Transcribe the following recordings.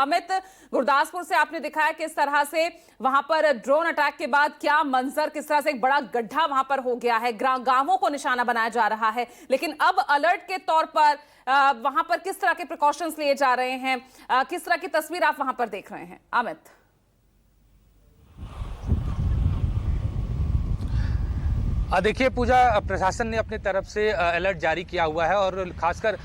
अमित, गुरदासपुर से आपने दिखाया किस तरह से वहां पर ड्रोन अटैक के बाद क्या मंजर, किस तरह से एक बड़ा गड्ढा वहां पर हो गया है, गांवों को निशाना बनाया जा रहा है। लेकिन अब अलर्ट के तौर पर वहां पर किस तरह के प्रिकॉशंस लिए जा रहे हैं, किस तरह की तस्वीर आप वहां पर देख रहे हैं अमित? देखिए पूजा, प्रशासन ने अपनी तरफ से अलर्ट जारी किया हुआ है और खासकर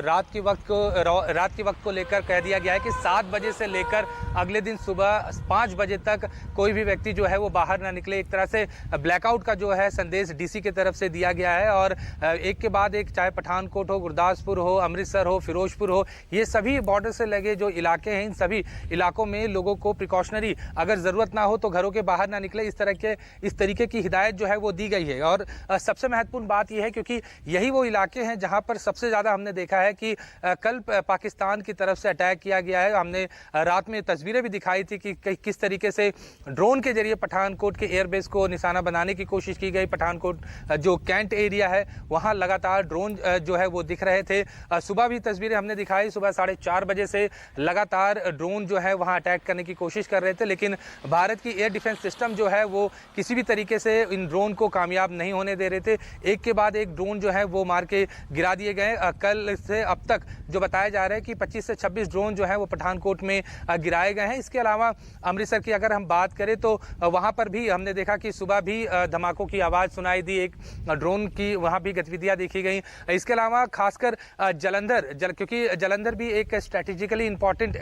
रात के वक्त को लेकर कह दिया गया है कि 7 बजे से लेकर अगले दिन सुबह 5 बजे तक कोई भी व्यक्ति जो है वो बाहर ना निकले। एक तरह से ब्लैकआउट का जो है संदेश डीसी की तरफ से दिया गया है और एक के बाद एक, चाहे पठानकोट हो, गुरदासपुर हो, अमृतसर हो, फिरोजपुर हो, ये सभी बॉर्डर से लगे जो इलाके हैं, इन सभी इलाकों में लोगों को प्रिकॉशनरी, अगर ज़रूरत ना हो तो घरों के बाहर ना निकले, इस तरीके की हिदायत जो है वो दी गई है। और सबसे महत्वपूर्ण बात यह है क्योंकि यही वो इलाके हैं जहां पर सबसे ज़्यादा हमने देखा है कि कल पाकिस्तान की तरफ से अटैक किया गया है। हमने रात में तस्वीरें भी दिखाई थी कि किस तरीके से ड्रोन के जरिए पठानकोट के एयरबेस को निशाना बनाने की कोशिश की गई। पठानकोट जो कैंट एरिया है वहां लगातार ड्रोन जो है वो दिख रहे थे। सुबह भी तस्वीरें हमने दिखाई, सुबह 4:30 बजे से लगातार ड्रोन जो है वहां अटैक करने की कोशिश कर रहे थे, लेकिन भारत की एयर डिफेंस सिस्टम जो है वो किसी भी तरीके से इन ड्रोन को कामयाब नहीं होने दे रहे थे। एक के बाद एक ड्रोन जो है वो मार के गिरा दिए गए। कल से अब तक जो बताया जा रहा है कि 25 से 26 ड्रोन जो है वो पठानकोट में गिराए गए हैं। इसके अलावा अमृतसर की अगर हम बात करें तो वहां पर भी हमने देखा कि सुबह भी धमाकों की आवाज सुनाई दी, एक ड्रोन की वहां भी गतिविधियां देखी गई। इसके अलावा खासकर क्योंकि जलंधर भी एक स्ट्रेटेजिकली इंपॉर्टेंट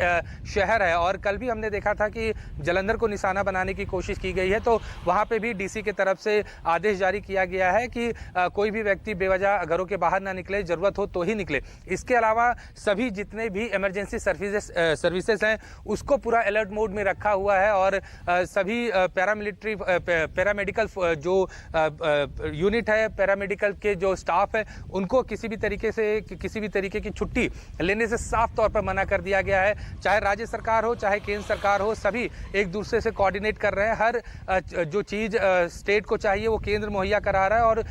शहर है और कल भी हमने देखा था कि जलंधर को निशाना बनाने की कोशिश की गई है, तो वहां पे भी डीसी की तरफ से आदेश जारी किया गया है कि कोई भी व्यक्ति बेवजह घरों के बाहर ना निकले, जरूरत हो तो ही निकले। इसके अलावा सभी जितने भी इमरजेंसी सर्विसेज हैं उसको पूरा अलर्ट मोड में रखा हुआ है और सभी पैरामेडिकल जो यूनिट है, पैरामेडिकल के जो स्टाफ है, उनको किसी भी तरीके की छुट्टी लेने से साफ तौर पर मना कर दिया गया है। चाहे राज्य सरकार हो, चाहे केंद्र सरकार हो, सभी एक दूसरे से कोऑर्डिनेट कर रहे हैं। हर जो चीज स्टेट को चाहिए वो केंद्र मुहैया करा रहा है और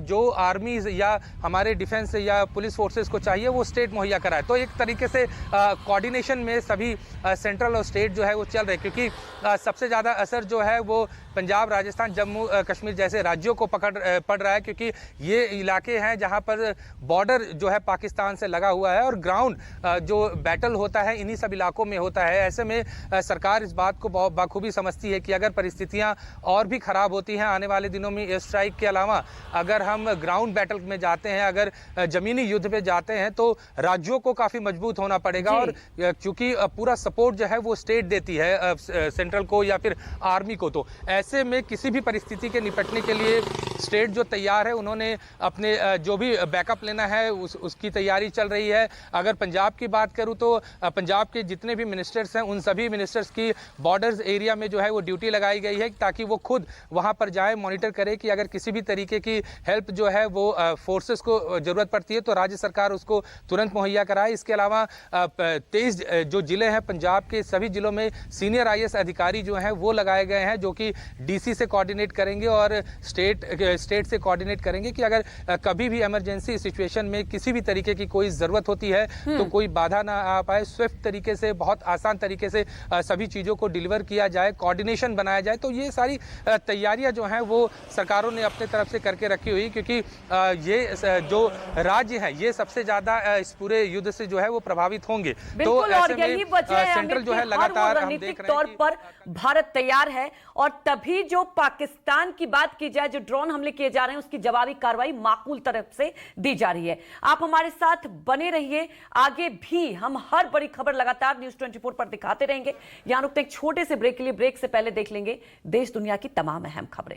जो आर्मी या हमारे डिफेंस या पुलिस फोर्सेस को चाहिए वो स्टेट मुहैया करा है। तो एक तरीके से कोऑर्डिनेशन में सभी सेंट्रल और स्टेट जो है वो चल रहे हैं, क्योंकि सबसे ज़्यादा असर जो है वो पंजाब, राजस्थान, जम्मू कश्मीर जैसे राज्यों को पड़ रहा है, क्योंकि ये इलाके हैं जहां पर बॉर्डर जो है पाकिस्तान से लगा हुआ है और ग्राउंड जो बैटल होता है इन्हीं सब इलाकों में होता है। ऐसे में सरकार इस बात को बखूबी समझती है कि अगर परिस्थितियां और भी खराब होती हैं आने वाले दिनों में, एयर स्ट्राइक के अलावा अगर हम ग्राउंड बैटल में जाते हैं, अगर जमीनी युद्ध पे जाते हैं, तो राज्यों को काफी मजबूत होना पड़ेगा। और क्योंकि पूरा सपोर्ट जो है वो स्टेट देती है सेंट्रल को या फिर आर्मी को, तो ऐसे में किसी भी परिस्थिति के निपटने के लिए स्टेट जो तैयार है, उन्होंने अपने जो भी बैकअप लेना है उसकी तैयारी चल रही है। अगर पंजाब की बात करूं तो पंजाब के जितने भी मिनिस्टर्स हैं उन सभी मिनिस्टर्स की बॉर्डर्स एरिया में जो है वो ड्यूटी लगाई गई है, ताकि वो खुद वहां पर जाए, मॉनिटर करे कि अगर किसी भी तरीके की हेल्प जो है वो फोर्सेस को जरूरत पड़ती है तो राज्य सरकार उसको तुरंत मुहैया कराए। इसके अलावा 23 जो जिले हैं पंजाब के, सभी जिलों में सीनियर IAS अधिकारी जो हैं वो लगाए गए हैं, जो कि डीसी से कोऑर्डिनेट करेंगे और स्टेट से कोऑर्डिनेट करेंगे कि अगर कभी भी इमरजेंसी सिचुएशन में किसी भी तरीके की कोई जरूरत होती है तो कोई बाधा ना आ पाए, स्विफ्ट तरीके से, बहुत आसान तरीके से सभी चीजों को डिलीवर किया जाए, कोऑर्डिनेशन बनाया जाए। तो ये सारी तैयारियां जो हैं वो सरकारों ने अपने तरफ से करके रखी हुई, क्योंकि ये जो राज्य है ये सबसे ज्यादा इस पूरे युद्ध से जो है वो प्रभावित होंगे। तो ऐसे में सेंट्रल जो है लगातार हम देख रहे हैं तौर पर भारत तैयार है और तभी जो पाकिस्तान की बात की जाए, जो ड्रोन हमले किए जा रहे हैं उसकी जवाबी कार्रवाई माकूल तरफ से दी जा रही है। आप हमारे साथ बने रहिए, आगे भी हम हर बड़ी खबर लगातार न्यूज़ 24 पर दिखाते रहेंगे। यहां रुकते एक छोटे से ब्रेक के लिए, ब्रेक से पहले देख लेंगे देश दुनिया की तमाम अहम खबरें।